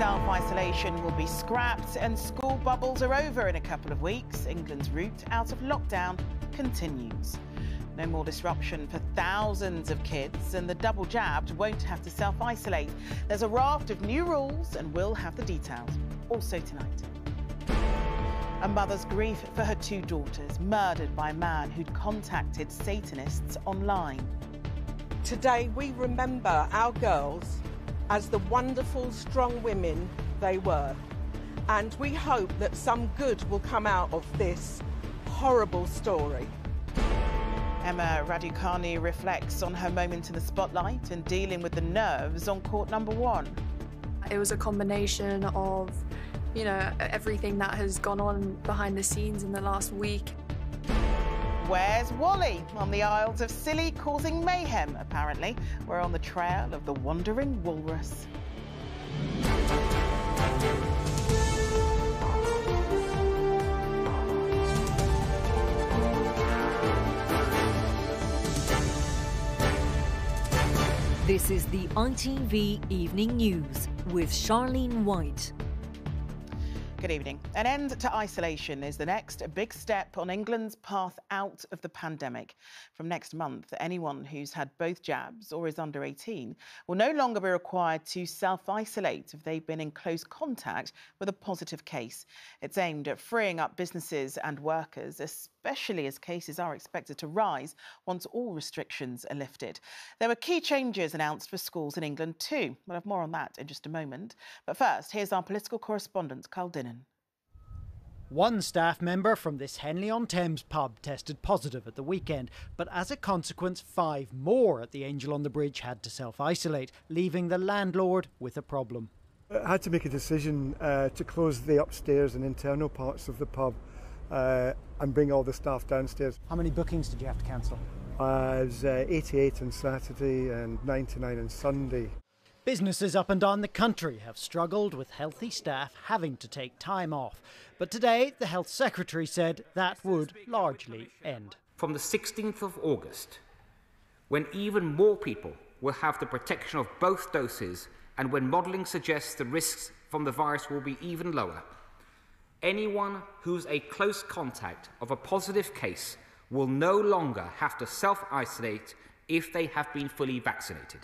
Self-isolation will be scrapped and school bubbles are over in a couple of weeks. England's route out of lockdown continues. No more disruption for thousands of kids, and the double jabbed won't have to self-isolate. There's a raft of new rules and we'll have the details. Also tonight. A mother's grief for her two daughters, murdered by a man who'd contacted Satanists online. Today we remember our girls as the wonderful, strong women they were. And we hope that some good will come out of this horrible story. Emma Raducanu reflects on her moment in the spotlight and dealing with the nerves on court number one. It was a combination of, everything that has gone on behind the scenes in the last week. Where's Wally? On the Isles of Scilly, causing mayhem, apparently. We're on the trail of the wandering walrus. This is the ITV Evening News with Charlene White. Good evening. An end to isolation is the next big step on England's path out of the pandemic. From next month, anyone who's had both jabs or is under 18 will no longer be required to self-isolate if they've been in close contact with a positive case. It's aimed at freeing up businesses and workers, especially as cases are expected to rise once all restrictions are lifted. There were key changes announced for schools in England too. We'll have more on that in just a moment. But first, here's our political correspondent, Carl Dinnan. One staff member from this Henley-on-Thames pub tested positive at the weekend, but as a consequence, 5 more at the Angel on the Bridge had to self-isolate, leaving the landlord with a problem. I had to make a decision to close the upstairs and internal parts of the pub and bring all the staff downstairs. How many bookings did you have to cancel? It was 88 on Saturday and 99 on Sunday. Businesses up and down the country have struggled with healthy staff having to take time off. But today, the Health Secretary said that would largely end. From the 16th of August, when even more people will have the protection of both doses and when modelling suggests the risks from the virus will be even lower, anyone who's a close contact of a positive case will no longer have to self-isolate if they have been fully vaccinated.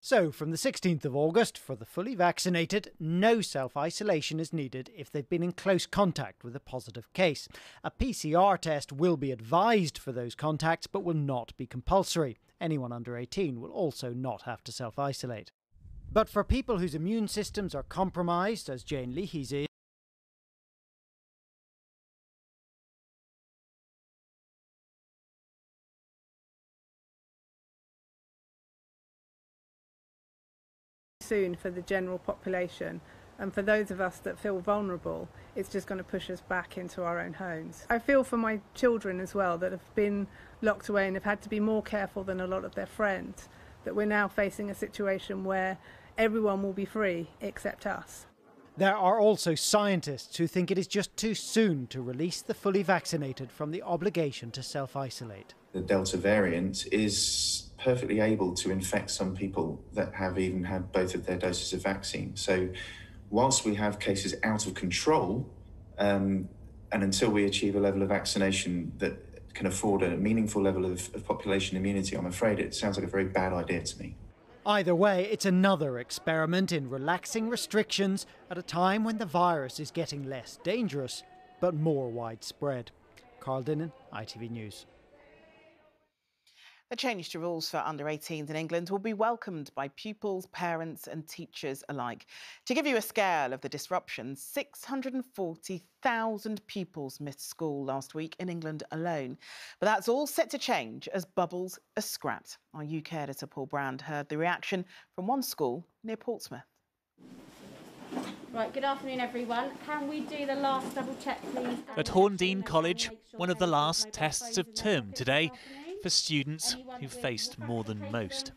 So, from the 16th of August, for the fully vaccinated, no self-isolation is needed if they've been in close contact with a positive case. A PCR test will be advised for those contacts, but will not be compulsory. Anyone under 18 will also not have to self-isolate. But for people whose immune systems are compromised, as Jane Leahy's is, soon for the general population, and for those of us that feel vulnerable, it's just going to push us back into our own homes. I feel for my children as well that have been locked away and have had to be more careful than a lot of their friends, that we're now facing a situation where everyone will be free except us. There are also scientists who think it is just too soon to release the fully vaccinated from the obligation to self-isolate. The Delta variant is perfectly able to infect some people that have even had both of their doses of vaccine. So whilst we have cases out of control, and until we achieve a level of vaccination that can afford a meaningful level of population immunity, I'm afraid it sounds like a very bad idea to me. Either way, it's another experiment in relaxing restrictions at a time when the virus is getting less dangerous, but more widespread. Carl Dinnan, ITV News. The change to rules for under 18s in England will be welcomed by pupils, parents and teachers alike. To give you a scale of the disruption, 640,000 pupils missed school last week in England alone. But that's all set to change as bubbles are scrapped. Our UK editor Paul Brand heard the reaction from one school near Portsmouth. Right, good afternoon everyone. Can we do the last double check please? At Horndean College, one of the last tests of term today for students who faced more than most.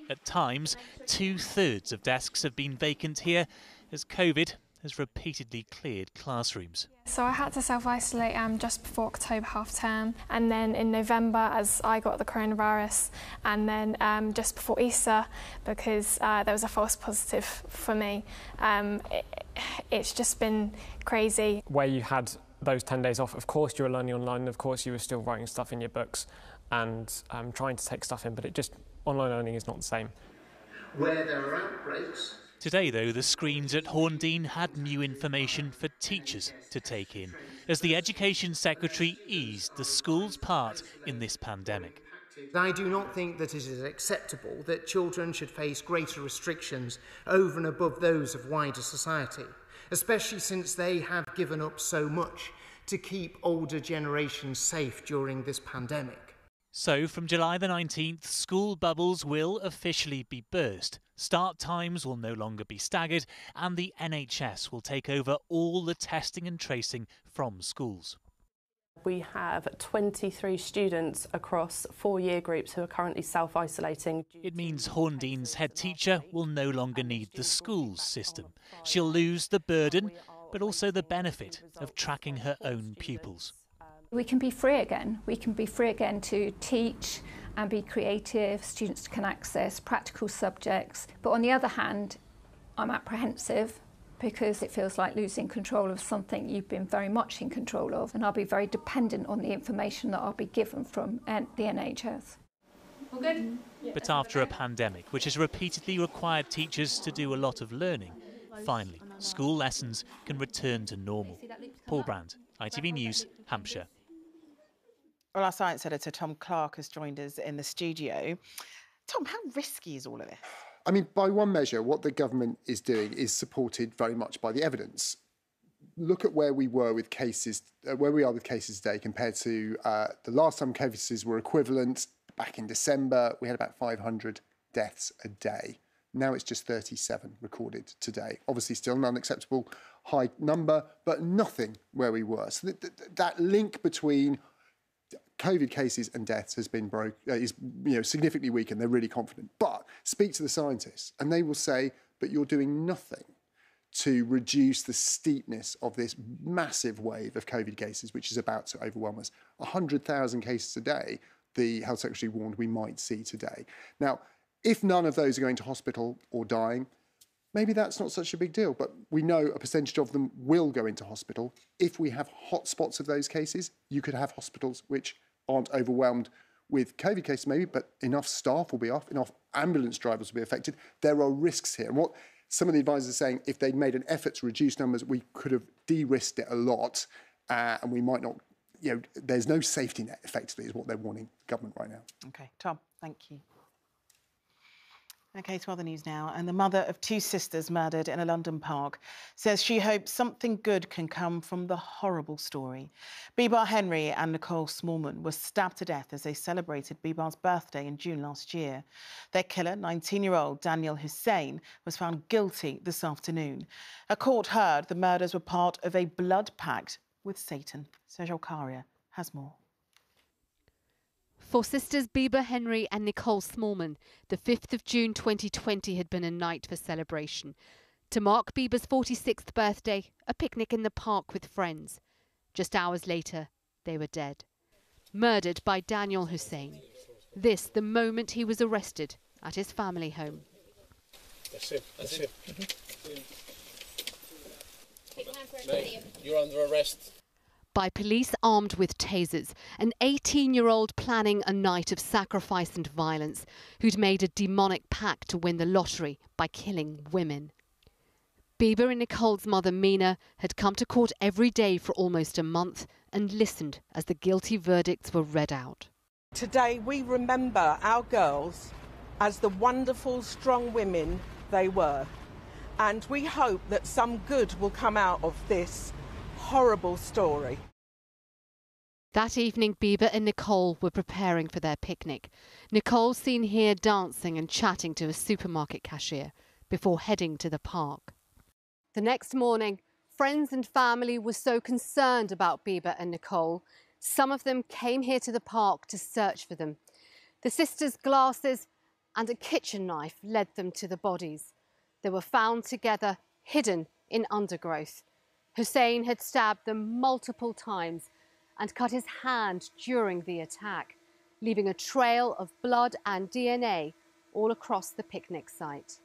At times, 2/3 of desks have been vacant here as COVID has repeatedly cleared classrooms. So I had to self-isolate just before October half term, and then in November as I got the coronavirus, and then just before Easter because there was a false positive for me. It's just been crazy. Where you had those 10 days off, of course you were learning online, of course you were still writing stuff in your books and trying to take stuff in, but online learning is not the same. Where there are outbreaks. Today, though, the screens at Horndean had new information for teachers to take in, as the Education Secretary eased the school's part in this pandemic. I do not think that it is acceptable that children should face greater restrictions over and above those of wider society, especially since they have given up so much to keep older generations safe during this pandemic. So, from July the 19th, school bubbles will officially be burst. Start times will no longer be staggered, and the NHS will take over all the testing and tracing from schools. We have 23 students across 4 year groups who are currently self-isolating. It means Horndean's head teacher will no longer need the school's system. She'll lose the burden, but also the benefit of tracking her own pupils. We can be free again. We can be free again to teach and be creative. Students can access practical subjects. But on the other hand, I'm apprehensive because it feels like losing control of something you've been very much in control of, and I'll be very dependent on the information that I'll be given from the NHS. All good? But after a pandemic, which has repeatedly required teachers to do a lot of learning, finally, school lessons can return to normal. Paul Brand, ITV News, Hampshire. Well, our science editor, Tom Clark, has joined us in the studio. Tom, how risky is all of this? I mean, by one measure, what the government is doing is supported very much by the evidence. Look at where we were with cases, where we are with cases today compared to the last time cases were equivalent. Back in December, we had about 500 deaths a day. Now it's just 37 recorded today. Obviously, still an unacceptable high number, but nothing where we were. So that link between COVID cases and deaths has been is significantly weakened. They're really confident. But speak to the scientists and they will say, but you're doing nothing to reduce the steepness of this massive wave of COVID cases, which is about to overwhelm us. 100,000 cases a day, the Health Secretary warned we might see today. Now, if none of those are going to hospital or dying, maybe that's not such a big deal, but we know a percentage of them will go into hospital. If we have hotspots of those cases, you could have hospitals which aren't overwhelmed with COVID cases maybe, but enough staff will be off, enough ambulance drivers will be affected. There are risks here. And what some of the advisors are saying, if they'd made an effort to reduce numbers, we could have de-risked it a lot, and we might not, there's no safety net, effectively, is what they're warning the government right now. OK, Tom, thank you. OK, to other news now. And the mother of 2 sisters murdered in a London park says she hopes something good can come from the horrible story. Bibar Henry and Nicole Smallman were stabbed to death as they celebrated Bibar's birthday in June last year. Their killer, 19-year-old Daniel Hussein, was found guilty this afternoon. A court heard the murders were part of a blood pact with Satan. Sejal Karia has more. For sisters Bibar Henry and Nicole Smallman, the 5th of June 2020 had been a night for celebration. To mark Bibar's 46th birthday, a picnic in the park with friends. Just hours later, they were dead. Murdered by Daniel Hussein. This the moment he was arrested at his family home. That's it. Mate, you're under arrest. By police armed with tasers, an 18-year-old planning a night of sacrifice and violence, who'd made a demonic pact to win the lottery by killing women. Bibar and Nicole's mother, Mina, had come to court every day for almost a month and listened as the guilty verdicts were read out. Today we remember our girls as the wonderful, strong women they were. And we hope that some good will come out of this horrible story. That evening, Bibar and Nicole were preparing for their picnic. Nicole seen here dancing and chatting to a supermarket cashier before heading to the park. The next morning, friends and family were so concerned about Bibar and Nicole, some of them came here to the park to search for them. The sisters' glasses and a kitchen knife led them to the bodies. They were found together, hidden in undergrowth. Hussein had stabbed them multiple times and cut his hand during the attack, leaving a trail of blood and DNA all across the picnic site.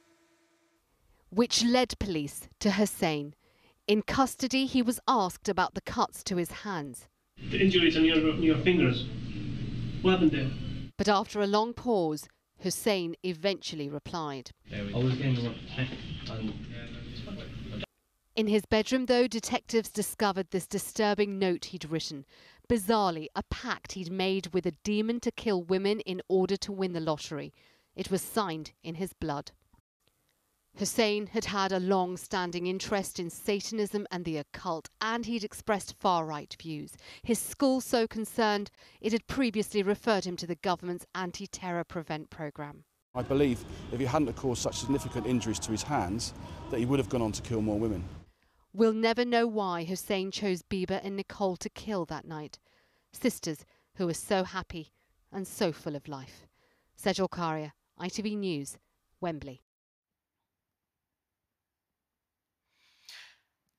Which led police to Hussein. In custody, he was asked about the cuts to his hands. The injuries on your fingers. What happened there? But after a long pause, Hussein eventually replied. In his bedroom, though, detectives discovered this disturbing note he'd written. Bizarrely, a pact he'd made with a demon to kill women in order to win the lottery. It was signed in his blood. Hussein had had a long-standing interest in Satanism and the occult, and he'd expressed far-right views. His school so concerned, it had previously referred him to the government's anti-terror prevent programme. I believe if he hadn't caused such significant injuries to his hands, that he would have gone on to kill more women. We'll never know why Hussein chose Bieber and Nicole to kill that night. Sisters who were so happy and so full of life. Sejal Karia, ITV News, Wembley.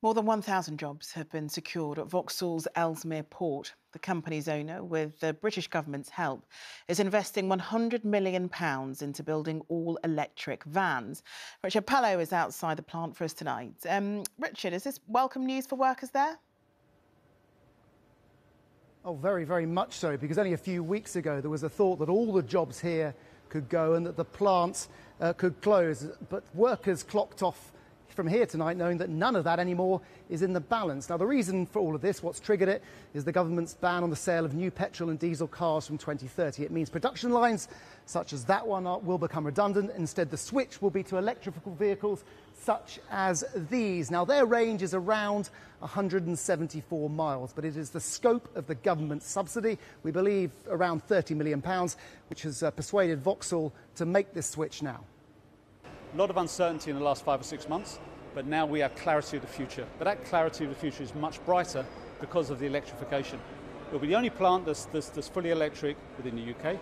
More than 1,000 jobs have been secured at Vauxhall's Ellesmere port. The company's owner, with the British government's help, is investing £100 million into building all-electric vans. Richard Pello is outside the plant for us tonight. Richard, is this welcome news for workers there? Oh, very, very much so, because only a few weeks ago there was a thought that all the jobs here could go and that the plants could close. But workers clocked off from here tonight knowing that none of that anymore is in the balance. Now, the reason for all of this, what's triggered it, is the government's ban on the sale of new petrol and diesel cars from 2030. It means production lines such as that one will become redundant. Instead, the switch will be to electrical vehicles such as these. Now, their range is around 174 miles, but it is the scope of the government subsidy, we believe around £30 million, which has persuaded Vauxhall to make this switch now. A lot of uncertainty in the last 5 or 6 months, but now we have clarity of the future. But that clarity of the future is much brighter because of the electrification. It'll be the only plant that's fully electric within the UK.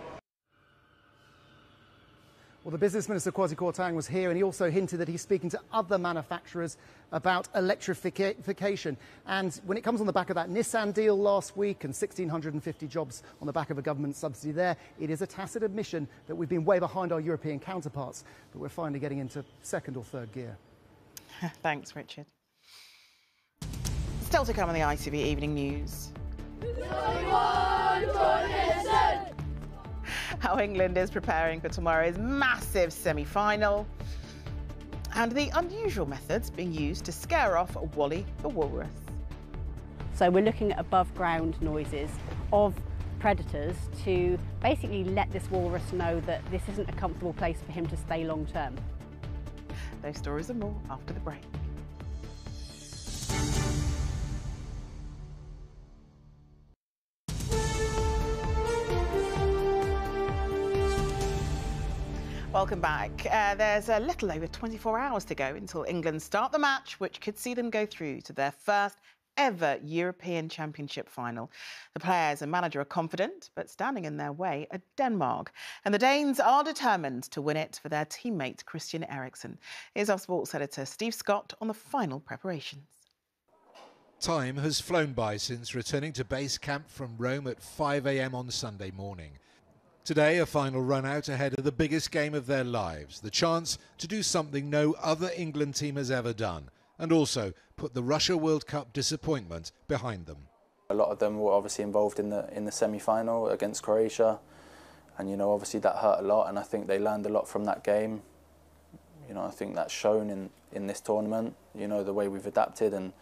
Well, the Business Minister, Kwasi Kwarteng, was here, and he also hinted that he's speaking to other manufacturers about electrification. And when it comes on the back of that Nissan deal last week and 1,650 jobs on the back of a government subsidy there, it is a tacit admission that we've been way behind our European counterparts, but we're finally getting into second or third gear. Thanks, Richard. Still to come on the ITV Evening News. How England is preparing for tomorrow's massive semi-final, and the unusual methods being used to scare off Wally the Walrus. So we're looking at above ground noises of predators to basically let this walrus know that this isn't a comfortable place for him to stay long term. Those stories and more after the break. Welcome back. There's a little over 24 hours to go until England start the match, which could see them go through to their first ever European Championship final. The players and manager are confident, but standing in their way are Denmark. And the Danes are determined to win it for their teammate Christian Eriksen. Here's our sports editor Steve Scott on the final preparations. Time has flown by since returning to base camp from Rome at 5 a.m. on Sunday morning. Today, a final run out ahead of the biggest game of their lives, the chance to do something no other England team has ever done, and also put the Russia World Cup disappointment behind them. A lot of them were obviously involved in the semi-final against Croatia, and obviously that hurt a lot, and I think they learned a lot from that game. I think that's shown in this tournament, the way we've adapted and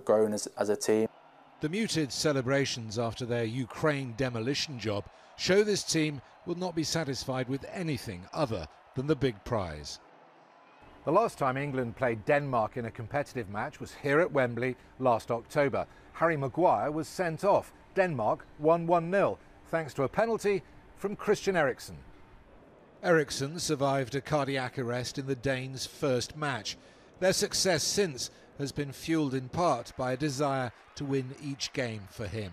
grown as a team. The muted celebrations after their Ukraine demolition job show this team will not be satisfied with anything other than the big prize. The last time England played Denmark in a competitive match was here at Wembley last October. Harry Maguire was sent off. Denmark won 1-0 thanks to a penalty from Christian Eriksen. Eriksen survived a cardiac arrest in the Danes' first match. Their success since has been fuelled in part by a desire to win each game for him.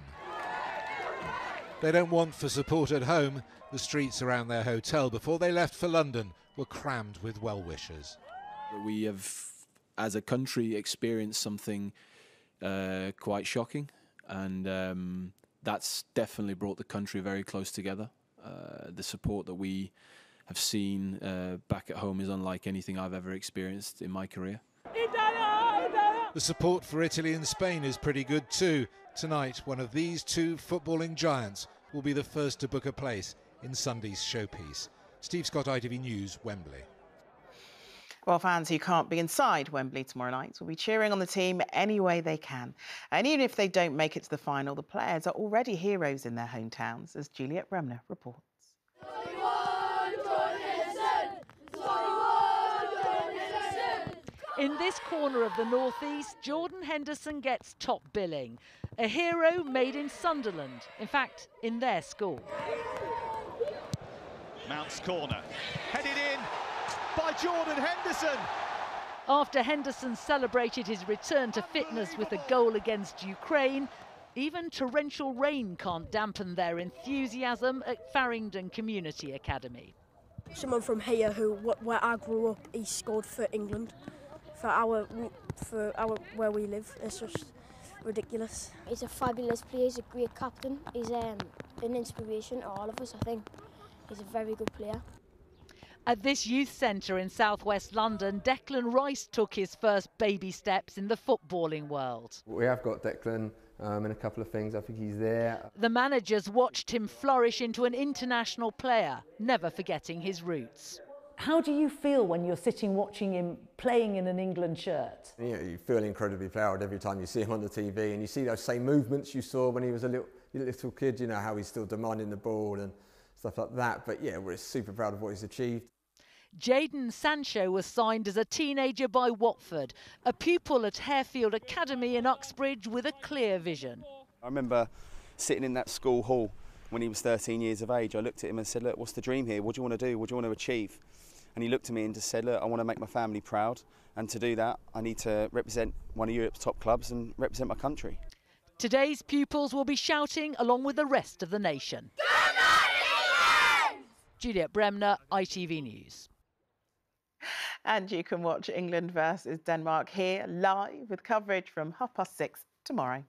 They don't want for support at home. The streets around their hotel before they left for London were crammed with well-wishers. We have as a country, experienced something quite shocking, and that's definitely brought the country very close together. The support that we have seen back at home is unlike anything I've ever experienced in my career. The support for Italy and Spain is pretty good too. Tonight, one of these two footballing giants will be the first to book a place in Sunday's showpiece. Steve Scott, ITV News, Wembley. Well, fans who can't be inside Wembley tomorrow night will be cheering on the team any way they can. And even if they don't make it to the final, the players are already heroes in their hometowns, as Juliet Bremner reports. In this corner of the northeast, Jordan Henderson gets top billing. A hero made in Sunderland, in fact, in their school. Mount's corner, headed in by Jordan Henderson. After Henderson celebrated his return to fitness with a goal against Ukraine, even torrential rain can't dampen their enthusiasm at Farringdon Community Academy. Someone from here where I grew up, he scored for England. For where we live, it's just ridiculous. He's a fabulous player, he's a great captain, he's an inspiration to all of us, I think. He's a very good player. At this youth centre in southwest London, Declan Rice took his first baby steps in the footballing world. We have got Declan in a couple of things, I think he's there. The managers watched him flourish into an international player, never forgetting his roots. How do you feel when you're sitting watching him playing in an England shirt? You feel incredibly proud every time you see him on the TV and you see those same movements you saw when he was a little kid, you know, how he's still demanding the ball and stuff like that. But yeah, we're super proud of what he's achieved. Jadon Sancho was signed as a teenager by Watford, a pupil at Harefield Academy in Uxbridge with a clear vision. I remember sitting in that school hall when he was 13 years of age. I looked at him and said, look, what's the dream here? What do you want to do? What do you want to achieve? And he looked at me and just said, look, I want to make my family proud. And to do that, I need to represent one of Europe's top clubs and represent my country. Today's pupils will be shouting along with the rest of the nation. Good night, England! Juliet Bremner, ITV News. And you can watch England versus Denmark here live with coverage from 6:30 tomorrow.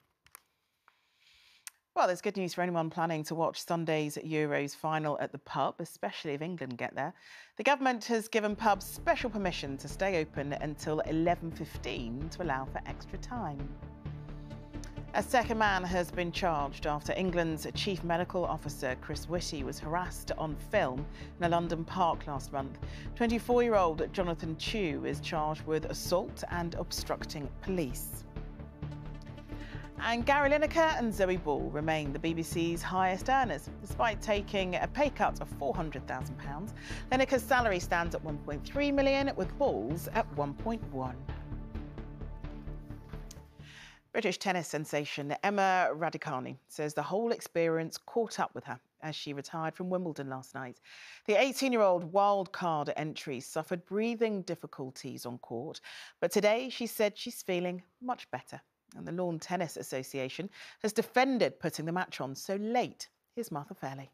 Well, there's good news for anyone planning to watch Sunday's Euros final at the pub, especially if England get there. The government has given pubs special permission to stay open until 11:15 to allow for extra time. A second man has been charged after England's chief medical officer, Chris Whitty, was harassed on film in a London park last month. 24-year-old Jonathan Chew is charged with assault and obstructing police. And Gary Lineker and Zoe Ball remain the BBC's highest earners. Despite taking a pay cut of £400,000, Lineker's salary stands at £1.3 million, with Ball's at £1.1. British tennis sensation Emma Raducanu says the whole experience caught up with her as she retired from Wimbledon last night. The 18-year-old wild-card entry suffered breathing difficulties on court, but today she said she's feeling much better. And the Lawn Tennis Association has defended putting the match on so late. Here's Martha Fairley.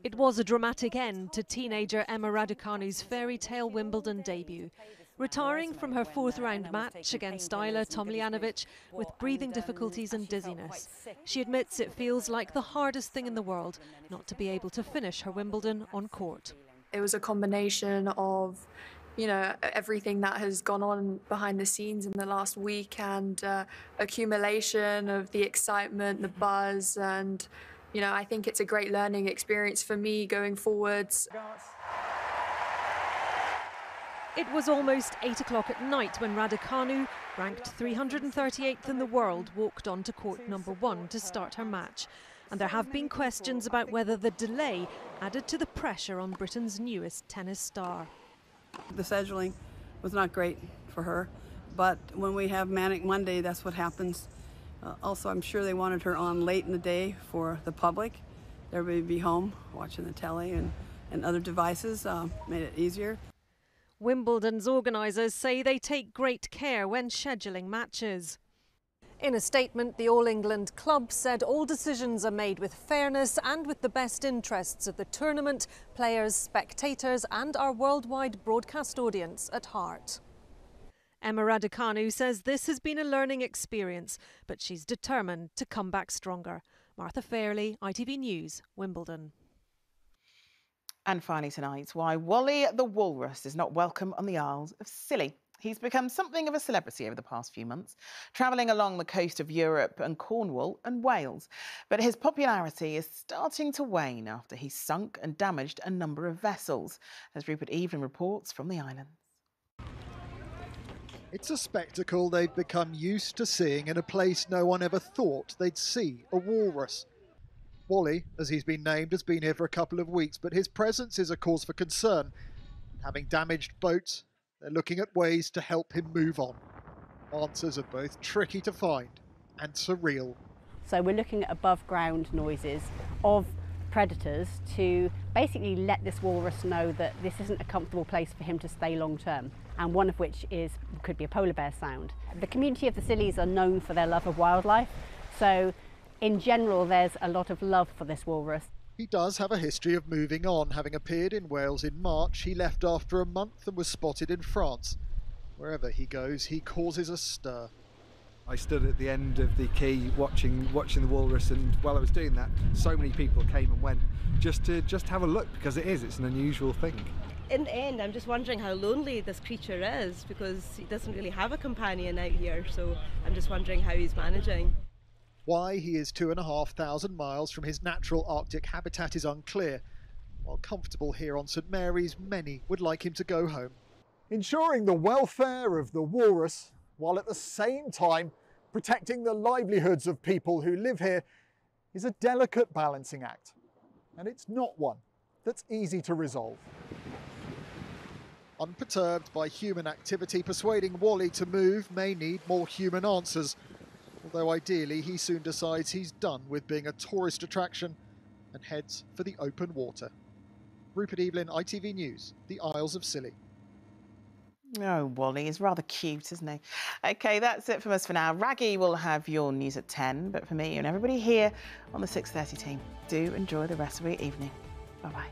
It was a dramatic end to teenager Emma Raducanu's fairy tale Wimbledon debut. Retiring from her fourth-round match against Isla Tomljanovic with breathing difficulties and dizziness. She admits it feels like the hardest thing in the world not to be able to finish her Wimbledon on court. It was a combination of, you know, everything that has gone on behind the scenes in the last week and accumulation of the excitement, the buzz, and, you know, I think it's a great learning experience for me going forwards. It was almost 8 o'clock at night when Raducanu, ranked 338th in the world, walked onto court number 1 to start her match. And there have been questions about whether the delay added to the pressure on Britain's newest tennis star. The scheduling was not great for her, but when we have Manic Monday, that's what happens. Also, I'm sure they wanted her on late in the day for the public. Everybody would be home watching the telly and other devices, made it easier. Wimbledon's organisers say they take great care when scheduling matches. In a statement, the All England club said all decisions are made with fairness and with the best interests of the tournament, players, spectators and our worldwide broadcast audience at heart. Emma Raducanu says this has been a learning experience, but she's determined to come back stronger. Martha Fairley, ITV News, Wimbledon. And finally tonight, why Wally the Walrus is not welcome on the Isles of Scilly. He's become something of a celebrity over the past few months, travelling along the coast of Europe and Cornwall and Wales. But his popularity is starting to wane after he sunk and damaged a number of vessels, as Rupert Evelyn reports from the islands. It's a spectacle they've become used to seeing in a place no one ever thought they'd see a walrus. Wally, as he's been named, has been here for a couple of weeks, but his presence is a cause for concern. Having damaged boats, they're looking at ways to help him move on. Answers are both tricky to find and surreal. So we're looking at above ground noises of predators to basically let this walrus know that this isn't a comfortable place for him to stay long term, and one of which could be a polar bear sound. The community of the Scillies are known for their love of wildlife, so in general there's a lot of love for this walrus. He does have a history of moving on. Having appeared in Wales in March, he left after a month and was spotted in France. Wherever he goes, he causes a stir. I stood at the end of the quay watching the walrus, and while I was doing that, so many people came and went just to have a look, because it's an unusual thing. In the end, I'm just wondering how lonely this creature is, because he doesn't really have a companion out here, so I'm just wondering how he's managing. Why he is 2,500 miles from his natural Arctic habitat is unclear. While comfortable here on St Mary's, many would like him to go home. Ensuring the welfare of the walrus, while at the same time protecting the livelihoods of people who live here, is a delicate balancing act. And it's not one that's easy to resolve. Unperturbed by human activity, persuading Wally to move may need more human answers. Although ideally he soon decides he's done with being a tourist attraction and heads for the open water. Rupert Evelyn, ITV News, the Isles of Scilly. Oh, Wally is rather cute, isn't he? OK, that's it from us for now. Raggy will have your news at 10, but for me and everybody here on the 6:30 team, do enjoy the rest of your evening. Bye-bye.